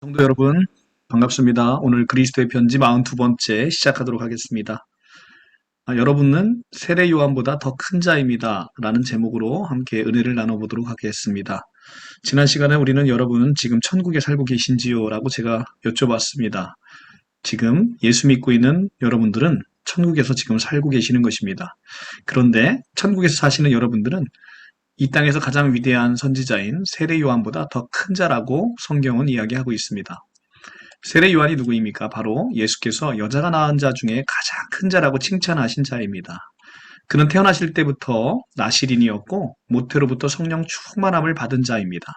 성도 여러분, 반갑습니다. 오늘 그리스도의 편지 42번째 시작하도록 하겠습니다. 여러분은 세례 요한보다 더 큰 자입니다. 라는 제목으로 함께 은혜를 나눠보도록 하겠습니다. 지난 시간에 우리는 여러분은 지금 천국에 살고 계신지요? 라고 제가 여쭤봤습니다. 지금 예수 믿고 있는 여러분들은 천국에서 지금 살고 계시는 것입니다. 그런데 천국에서 사시는 여러분들은 이 땅에서 가장 위대한 선지자인 세례 요한보다 더 큰 자라고 성경은 이야기하고 있습니다. 세례 요한이 누구입니까? 바로 예수께서 여자가 낳은 자 중에 가장 큰 자라고 칭찬하신 자입니다. 그는 태어나실 때부터 나실인이었고 모태로부터 성령 충만함을 받은 자입니다.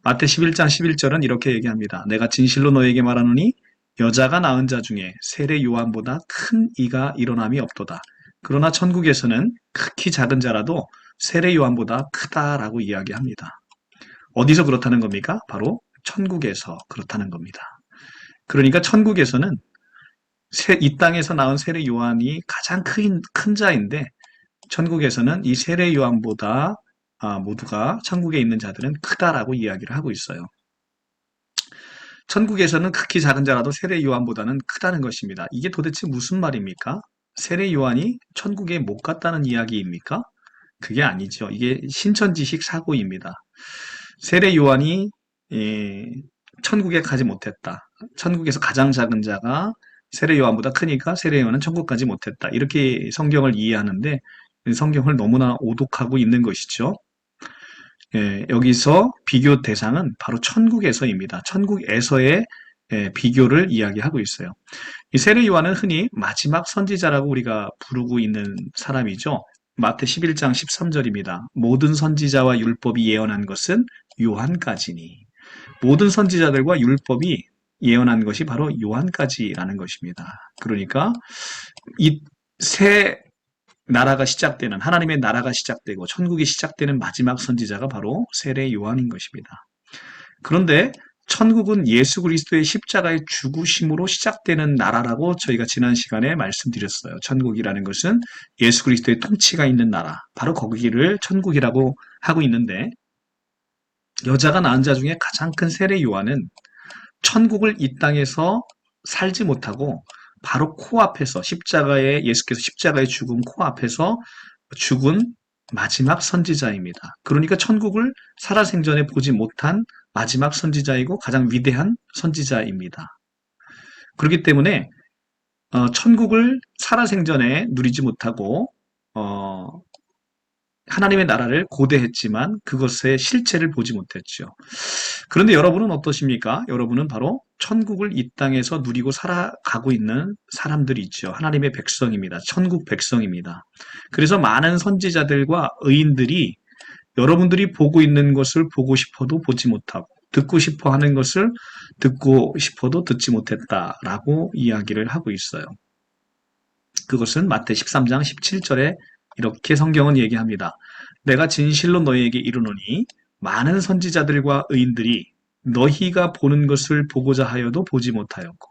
마태 11장 11절은 이렇게 얘기합니다. 내가 진실로 너에게 말하노니 여자가 낳은 자 중에 세례 요한보다 큰 이가 일어남이 없도다. 그러나 천국에서는 극히 작은 자라도 세례 요한보다 크다라고 이야기합니다. 어디서 그렇다는 겁니까? 바로 천국에서 그렇다는 겁니다. 그러니까 천국에서는 이 땅에서 낳은 세례 요한이 가장 큰 자인데 천국에서는 이 세례 요한보다 모두가 천국에 있는 자들은 크다라고 이야기를 하고 있어요. 천국에서는 극히 작은 자라도 세례 요한보다는 크다는 것입니다. 이게 도대체 무슨 말입니까? 세례 요한이 천국에 못 갔다는 이야기입니까? 그게 아니죠. 이게 신천지식 사고입니다. 세례 요한이 천국에 가지 못했다. 천국에서 가장 작은 자가 세례 요한보다 크니까 세례 요한은 천국 가지 못했다. 이렇게 성경을 이해하는데 성경을 너무나 오독하고 있는 것이죠. 여기서 비교 대상은 바로 천국에서입니다. 천국에서의 비교를 이야기하고 있어요. 이 세례 요한은 흔히 마지막 선지자라고 우리가 부르고 있는 사람이죠. 마태 11장 13절입니다. 모든 선지자와 율법이 예언한 것은 요한까지니. 모든 선지자들과 율법이 예언한 것이 바로 요한까지라는 것입니다. 그러니까 이 새 나라가 시작되는 하나님의 나라가 시작되고 천국이 시작되는 마지막 선지자가 바로 세례 요한인 것입니다. 그런데 천국은 예수 그리스도의 십자가의 죽으심으로 시작되는 나라라고 저희가 지난 시간에 말씀드렸어요. 천국이라는 것은 예수 그리스도의 통치가 있는 나라, 바로 거기를 천국이라고 하고 있는데 여자가 낳은 자 중에 가장 큰 세례 요한은 천국을 이 땅에서 살지 못하고 바로 코앞에서 예수께서 십자가의 죽음 코앞에서 죽은 마지막 선지자입니다. 그러니까 천국을 살아생전에 보지 못한 마지막 선지자이고 가장 위대한 선지자입니다. 그렇기 때문에 천국을 살아생전에 누리지 못하고 하나님의 나라를 고대했지만 그것의 실체를 보지 못했죠. 그런데 여러분은 어떠십니까? 여러분은 바로 천국을 이 땅에서 누리고 살아가고 있는 사람들이죠. 하나님의 백성입니다. 천국 백성입니다. 그래서 많은 선지자들과 의인들이 여러분들이 보고 있는 것을 보고 싶어도 보지 못하고 듣고 싶어 하는 것을 듣고 싶어도 듣지 못했다라고 이야기를 하고 있어요. 그것은 마태 13장 17절에 이렇게 성경은 얘기합니다. 내가 진실로 너희에게 이르노니 많은 선지자들과 의인들이 너희가 보는 것을 보고자 하여도 보지 못하였고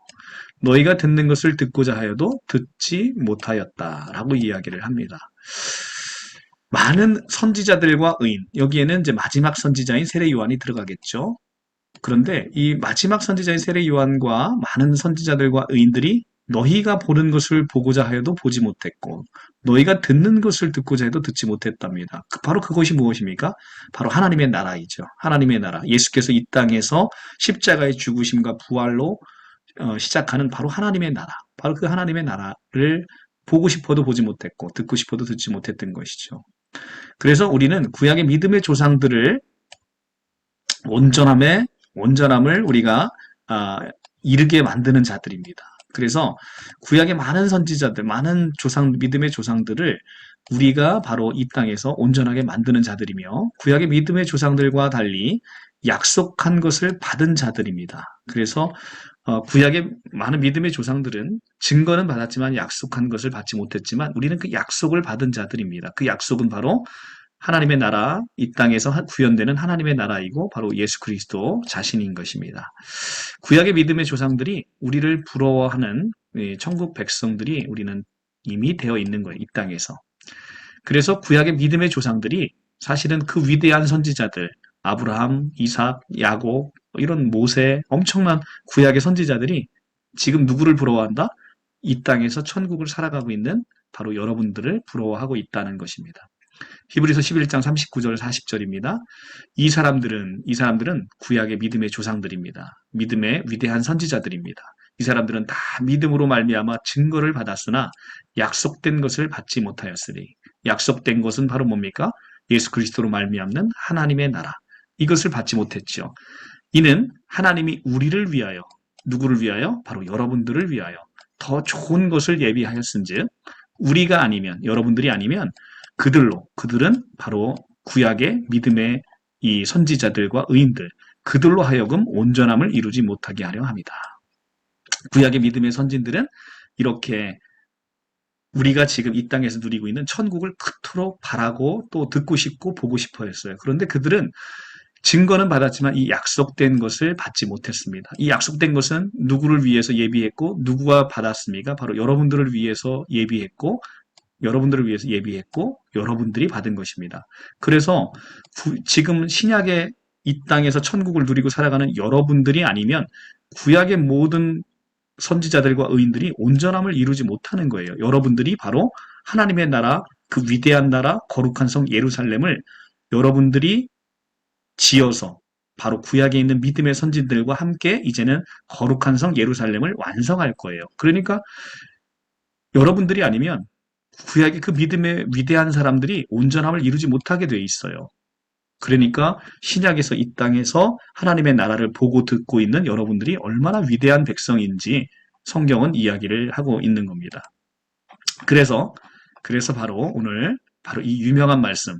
너희가 듣는 것을 듣고자 하여도 듣지 못하였다라고 이야기를 합니다. 많은 선지자들과 의인, 여기에는 이제 마지막 선지자인 세례 요한이 들어가겠죠. 그런데 이 마지막 선지자인 세례 요한과 많은 선지자들과 의인들이 너희가 보는 것을 보고자 하여도 보지 못했고 너희가 듣는 것을 듣고자 해도 듣지 못했답니다. 바로 그것이 무엇입니까? 바로 하나님의 나라이죠. 하나님의 나라. 예수께서 이 땅에서 십자가의 죽으심과 부활로 시작하는 바로 하나님의 나라. 바로 그 하나님의 나라를 보고 싶어도 보지 못했고 듣고 싶어도 듣지 못했던 것이죠. 그래서 우리는 구약의 믿음의 조상들을 온전함을 우리가 이르게 만드는 자들입니다. 그래서 구약의 많은 선지자들, 많은 믿음의 조상들을 우리가 바로 이 땅에서 온전하게 만드는 자들이며 구약의 믿음의 조상들과 달리 약속한 것을 받은 자들입니다. 그래서 구약의 많은 믿음의 조상들은 증거는 받았지만 약속한 것을 받지 못했지만 우리는 그 약속을 받은 자들입니다. 그 약속은 바로 하나님의 나라, 이 땅에서 구현되는 하나님의 나라이고 바로 예수 그리스도 자신인 것입니다. 구약의 믿음의 조상들이 우리를 부러워하는 천국 백성들이 우리는 이미 되어 있는 거예요. 이 땅에서. 그래서 구약의 믿음의 조상들이 사실은 그 위대한 선지자들, 아브라함, 이삭, 야곱, 이런 모세, 엄청난 구약의 선지자들이 지금 누구를 부러워한다? 이 땅에서 천국을 살아가고 있는 바로 여러분들을 부러워하고 있다는 것입니다. 히브리서 11장 39절 40절입니다. 이 사람들은 구약의 믿음의 조상들입니다. 믿음의 위대한 선지자들입니다. 이 사람들은 다 믿음으로 말미암아 증거를 받았으나 약속된 것을 받지 못하였으니 약속된 것은 바로 뭡니까? 예수 그리스도로 말미암는 하나님의 나라. 이것을 받지 못했죠. 이는 하나님이 우리를 위하여 누구를 위하여? 바로 여러분들을 위하여 더 좋은 것을 예비하였은즉 우리가 아니면 여러분들이 아니면 그들은 바로 구약의 믿음의 이 선지자들과 의인들 그들로 하여금 온전함을 이루지 못하게 하려 합니다. 구약의 믿음의 선진들은 이렇게 우리가 지금 이 땅에서 누리고 있는 천국을 그토록 바라고 또 듣고 싶고 보고 싶어 했어요. 그런데 그들은 증거는 받았지만 이 약속된 것을 받지 못했습니다. 이 약속된 것은 누구를 위해서 예비했고 누구가 받았습니까? 바로 여러분들을 위해서 예비했고 여러분들이 받은 것입니다. 그래서 지금 신약의 이 땅에서 천국을 누리고 살아가는 여러분들이 아니면 구약의 모든 선지자들과 의인들이 온전함을 이루지 못하는 거예요. 여러분들이 바로 하나님의 나라, 그 위대한 나라, 거룩한 성 예루살렘을 여러분들이 지어서 바로 구약에 있는 믿음의 선진들과 함께 이제는 거룩한 성 예루살렘을 완성할 거예요. 그러니까 여러분들이 아니면 구약의 그 믿음의 위대한 사람들이 온전함을 이루지 못하게 돼 있어요. 그러니까 신약에서 이 땅에서 하나님의 나라를 보고 듣고 있는 여러분들이 얼마나 위대한 백성인지 성경은 이야기를 하고 있는 겁니다. 그래서 바로 오늘 바로 이 유명한 말씀,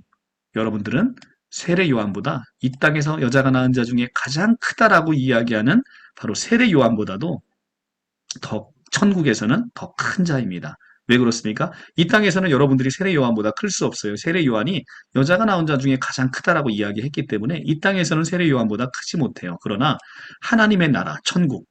여러분들은 세례 요한보다 이 땅에서 여자가 낳은 자 중에 가장 크다라고 이야기하는 바로 세례 요한보다도 더 천국에서는 더 큰 자입니다. 왜 그렇습니까? 이 땅에서는 여러분들이 세례 요한보다 클 수 없어요. 세례 요한이 여자가 낳은 자 중에 가장 크다라고 이야기했기 때문에 이 땅에서는 세례 요한보다 크지 못해요. 그러나 하나님의 나라, 천국,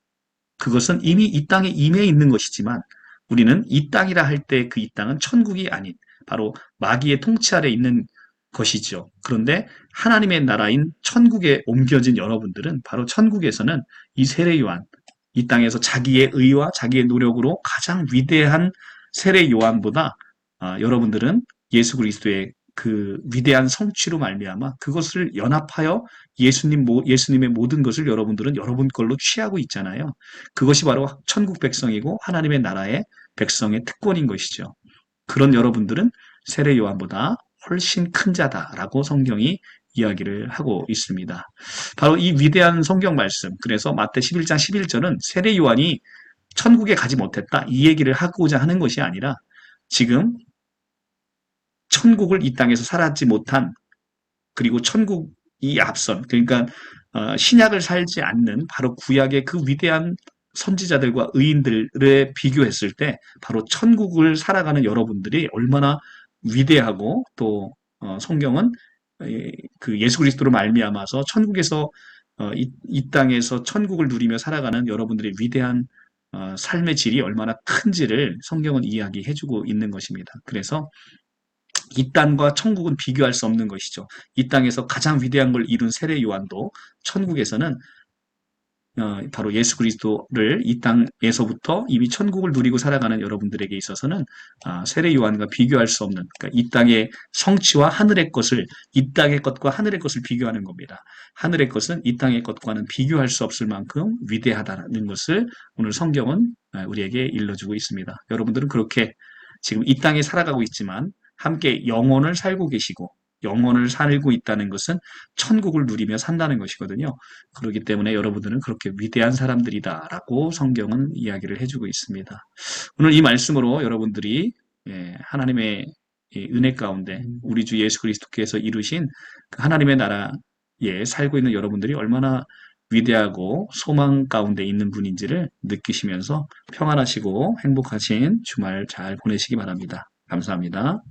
그것은 이미 이 땅에 임해 있는 것이지만 우리는 이 땅이라 할 때 그 이 땅은 천국이 아닌 바로 마귀의 통치 아래 있는 것이죠. 그런데 하나님의 나라인 천국에 옮겨진 여러분들은 바로 천국에서는 이 세례 요한, 이 땅에서 자기의 의와 자기의 노력으로 가장 위대한 세례 요한보다 여러분들은 예수 그리스도의 그 위대한 성취로 말미암아 그것을 연합하여 예수님의 모든 것을 여러분들은 여러분 걸로 취하고 있잖아요. 그것이 바로 천국 백성이고 하나님의 나라의 백성의 특권인 것이죠. 그런 여러분들은 세례 요한보다 훨씬 큰 자다라고 성경이 이야기를 하고 있습니다. 바로 이 위대한 성경 말씀, 그래서 마태 11장 11절은 세례 요한이 천국에 가지 못했다 이 얘기를 하고자 하는 것이 아니라 지금 천국을 이 땅에서 살았지 못한 그리고 천국이 앞선 그러니까 신약을 살지 않는 바로 구약의 그 위대한 선지자들과 의인들에 비교했을 때 바로 천국을 살아가는 여러분들이 얼마나 위대하고 또 성경은 그 예수 그리스도로 말미암아서 천국에서 이 땅에서 천국을 누리며 살아가는 여러분들의 위대한 삶의 질이 얼마나 큰지를 성경은 이야기해주고 있는 것입니다. 그래서 이 땅과 천국은 비교할 수 없는 것이죠. 이 땅에서 가장 위대한 걸 이룬 세례 요한도 천국에서는 바로 예수 그리스도를 이 땅에서부터 이미 천국을 누리고 살아가는 여러분들에게 있어서는 세례 요한과 비교할 수 없는 그러니까 이 땅의 성취와 하늘의 것을 이 땅의 것과 하늘의 것을 비교하는 겁니다. 하늘의 것은 이 땅의 것과는 비교할 수 없을 만큼 위대하다는 것을 오늘 성경은 우리에게 일러주고 있습니다. 여러분들은 그렇게 지금 이 땅에 살아가고 있지만 함께 영혼을 살고 계시고 영혼을 살고 있다는 것은 천국을 누리며 산다는 것이거든요. 그렇기 때문에 여러분들은 그렇게 위대한 사람들이다라고 성경은 이야기를 해주고 있습니다. 오늘 이 말씀으로 여러분들이 하나님의 은혜 가운데 우리 주 예수 그리스도께서 이루신 그 하나님의 나라에 살고 있는 여러분들이 얼마나 위대하고 소망 가운데 있는 분인지를 느끼시면서 평안하시고 행복하신 주말 잘 보내시기 바랍니다. 감사합니다.